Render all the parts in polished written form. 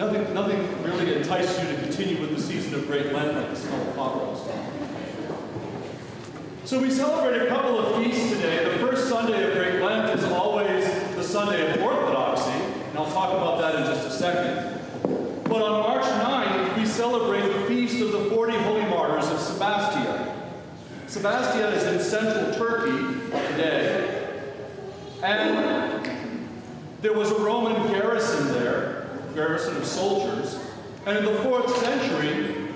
nothing really entices you to continue with the season of Great Lent like the smell of pot roast. So we celebrate a couple of feasts today. The first Sunday of Great Lent is always the Sunday of Orthodoxy, and I'll talk about that in just a second. But on March 9th, we celebrate the feast of the 40 Holy Martyrs of Sebastia. Sebastia is in central Turkey today, and there was a Roman garrison there, a garrison of soldiers, and in the 4th century,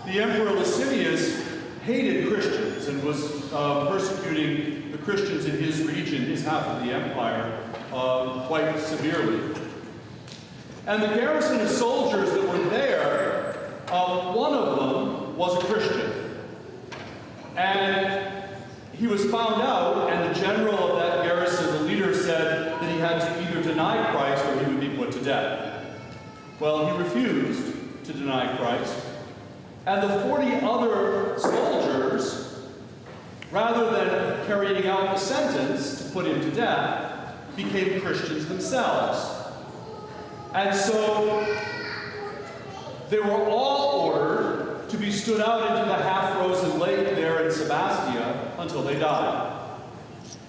the Emperor Licinius hated Christians and was persecuting the Christians in his region, his half of the empire, quite severely. And the garrison of soldiers that were there, one of them was a Christian. And he was found out, and the general of that garrison, the leader, said that he had to either deny Christ or he would be put to death. Well, he refused to deny Christ. And the 40 other soldiers, rather than carrying out the sentence to put him to death, became Christians themselves. And so they were all ordered to be stood out into the half-frozen lake there in Sebastia until they died.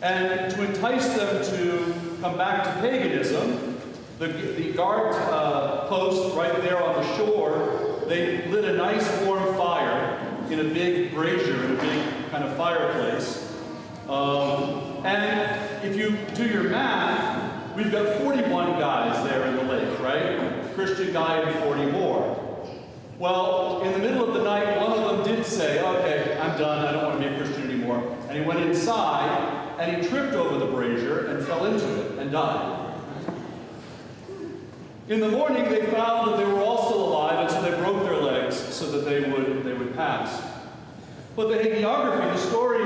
And to entice them to come back to paganism, the guard post right there on the shore, they lit a nice warm fire in a big brazier, in a big kind of fireplace. And if you do your math, we've got 41 guys there in the lake, right? Christian guy and 40 more. Well, in the middle of the night, one of them did say, okay, I'm done, I don't want to be a Christian anymore. And he went inside, and he tripped over the brazier and fell into it and died. In the morning, they found that they were all still alive, and so they broke their legs so that they would pass. But the hagiography, the story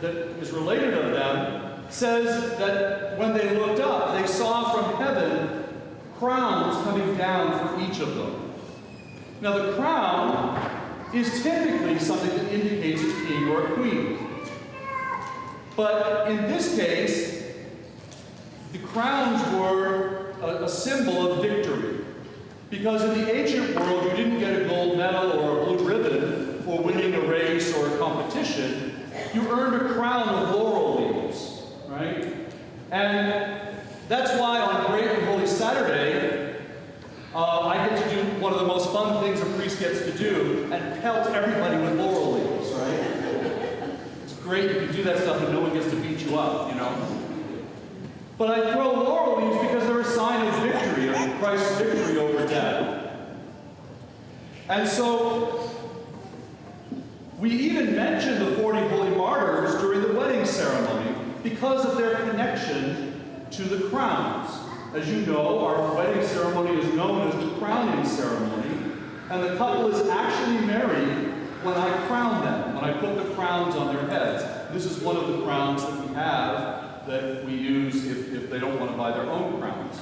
that is related of them, says that when they looked up, they saw from heaven crowns coming down for each of them. Now, the crown is typically something that indicates a king or a queen. But in this case, the crowns were a symbol of victory. Because in the ancient world, you didn't get a gold medal or a blue ribbon for winning a race or a competition. You earned a crown of laurel leaves, right? And that's why on Great and Holy Saturday, I get to do one of the most fun things a priest gets to do, and pelt everybody with laurel leaves, right? It's great, you can do that stuff and no one gets to beat you up, you know? But I throw laurel leaves because they're a sign of victory, of Christ's victory over death. And so, we even mention the 40 Holy Martyrs during the wedding ceremony because of their connection to the crowns. As you know, our wedding ceremony is known as the crowning ceremony, and the couple is actually married when I crown them, when I put the crowns on their heads. This is one of the crowns that we have that we use if they don't want to buy their own crowns.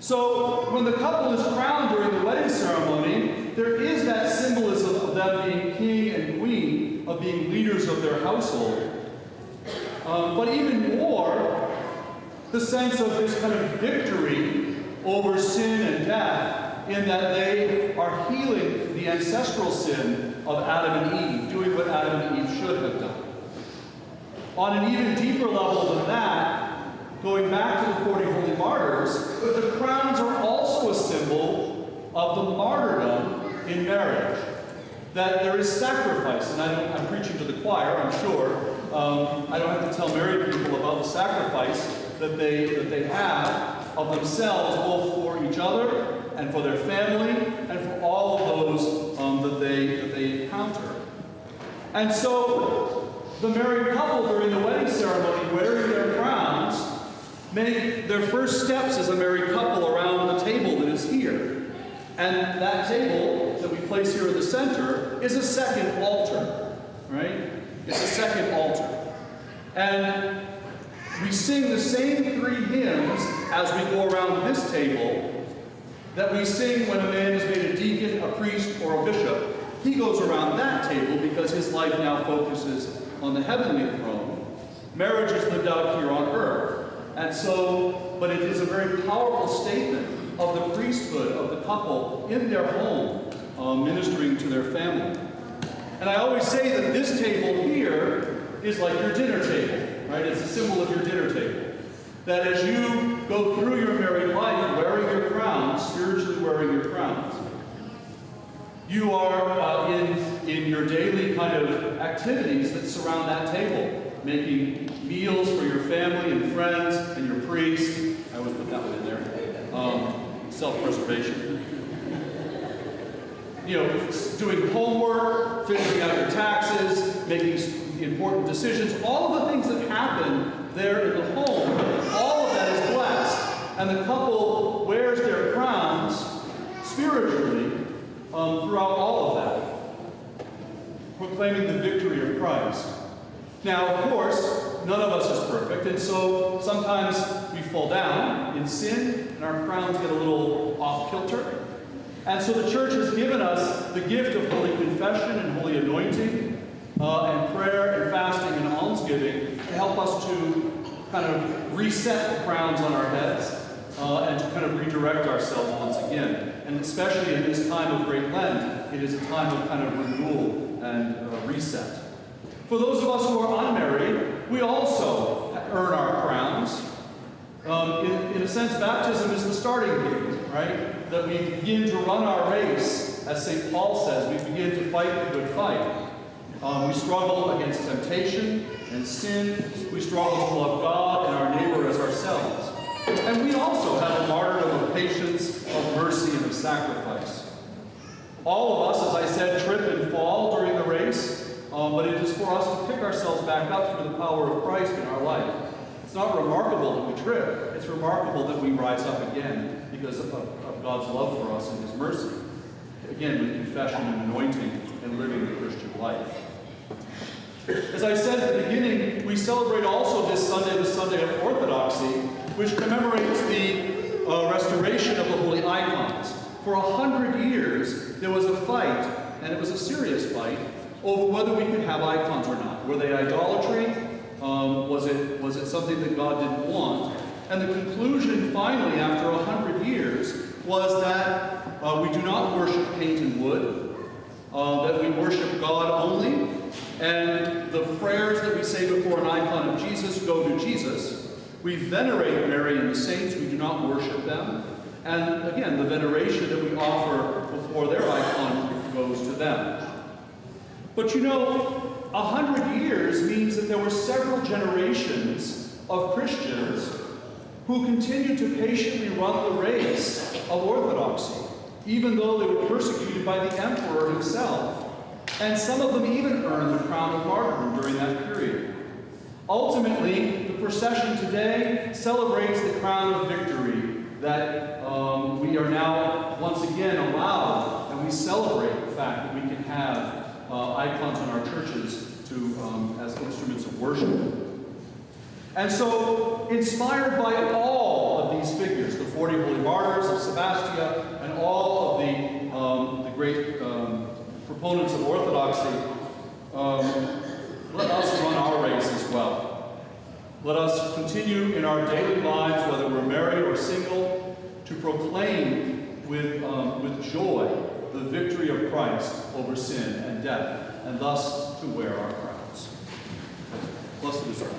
So when the couple is crowned during the wedding ceremony, there is that symbolism of them being king and queen, of being leaders of their household. But even more, the sense of this kind of victory over sin and death, in that they are healing the ancestral sin of Adam and Eve, doing what Adam and Eve should have done. On an even deeper level than that, going back to the 40 Holy Martyrs, the crowns are also a symbol of the martyrdom in marriage. That there is sacrifice, and I'm preaching to the choir, I'm sure. I don't have to tell married people about the sacrifice that they have of themselves, both for each other and for their family and for all of those that they encounter. And so the married couple during the wedding ceremony, wearing their crowns, make their first steps as a married couple around the table that is here. And that table that we place here in the center is a second altar, right? It's a second altar. And we sing the same 3 hymns as we go around this table that we sing when a man is made a deacon, a priest, or a bishop. He goes around that table because his life now focuses on the heavenly throne. Marriage is lived out here on earth. And so, but it is a very powerful statement of the priesthood of the couple in their home, ministering to their family. And I always say that this table here is like your dinner table, right? It's a symbol of your dinner table. That as you go through your married life wearing your crowns, spiritually wearing your crowns, you are in your daily kind of activities that surround that table, making meals for your family and friends and your priest. I always put that one in there. Self-preservation. You know, doing homework, figuring out your taxes, making important decisions, all of the things that happen there in the home, all of that is blessed. And the couple wears their crowns spiritually throughout all of that, proclaiming the victory of Christ. Now, of course, none of us is perfect, and so sometimes we fall down in sin, and our crowns get a little off kilter. And so the church has given us the gift of holy confession and holy anointing, and prayer and fasting and almsgiving to help us to kind of reset the crowns on our heads and to kind of redirect ourselves once again. And especially in this time of Great Lent, it is a time of kind of renewal and reset. For those of us who are unmarried, we also earn our crowns. In a sense, baptism is the starting gate, right? That we begin to run our race, as St. Paul says, we begin to fight the good fight. We struggle against temptation and sin. We struggle to love God and our neighbor as ourselves. And we also have a martyrdom of patience, of mercy, and of sacrifice. All of us, as I said, trip and fall during the race, but it is for us to pick ourselves back up through the power of Christ in our life. It's not remarkable that we trip. It's remarkable that we rise up again because of God's love for us and His mercy. Again, with confession and anointing and living the Christian life. As I said at the beginning, we celebrate also this Sunday, the Sunday of Orthodoxy, which commemorates the restoration of the holy icons. For 100 years, there was a fight, and it was a serious fight, over whether we could have icons or not. Were they idolatry? Was it something that God didn't want? And the conclusion, finally, after 100 years, was that we do not worship paint and wood, that we worship God only, and the prayers that we say before an icon of Jesus go to Jesus. We venerate Mary and the saints, we do not worship them. And again, the veneration that we offer before their icon goes to them. But you know, 100 years means that there were several generations of Christians who continued to patiently run the race of Orthodoxy, even though they were persecuted by the emperor himself. And some of them even earned the crown of martyrdom during that period. Ultimately, the procession today celebrates the crown of victory that we are now once again allowed, and we celebrate the fact that we can have icons in our churches as instruments of worship. And so, inspired by all of these figures, the 40 holy martyrs of Sebastia, and all of the great proponents of Orthodoxy, let us run our race as well. Let us continue in our daily lives, whether we're married or single, to proclaim with joy the victory of Christ over sin and death, and thus to wear our crowns. Blessed is our God.